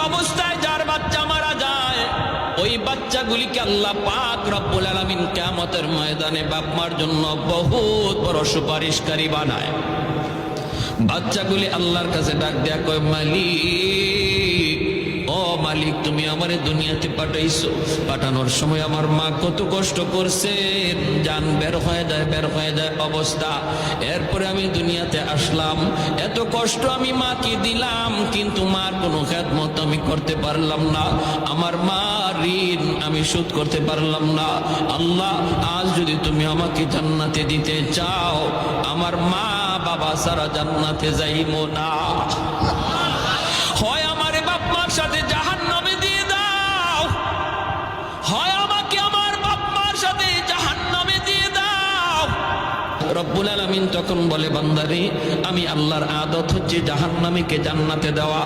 অবস্থায় যার বাচ্চা মারা যায়, ওই বাচ্চাগুলিকে আল্লাহ পাক রব্বুল আলামিন কিয়ামতের ময়দানে বাপ মার জন্য বহুত বড় সুপারিশকারী বানায়। বাচ্চাগুলি আল্লাহর কাছে ডাক দেয়া কয়, মালিক, ও মালিক, তুমি আমারে দুনিয়াতে পাঠাইছো, পাঠানোর সময় আমার মা কত কষ্ট করছে, জান বের হয়ে যায় অবস্থা। এরপরে আমি দুনিয়াতে আসলাম, এত কষ্ট আমি মাকে দিলাম, কিন্তু মার কোনো খেদমত আমি করতে পারলাম না, আমার মা ঋণ আমি শোধ করতে পারলাম না। আল্লাহ, আজ যদি তুমি আমাকে জান্নাতে দিতে চাও, আমার মা বাবা সারা জান্নাতে যাইবো না, হয় আমার বাপ মার সাথে জাহান্নামে দিয়ে দাও, হয় আমাকে আমার বাপ মার সাথে জাহান্নামে দিয়ে দাও। রব্বুল আলামিন তখন বলে, বান্দারে, আমি আল্লাহর আদত হচ্ছে জাহান্নামীকে জান্নাতে দেওয়া,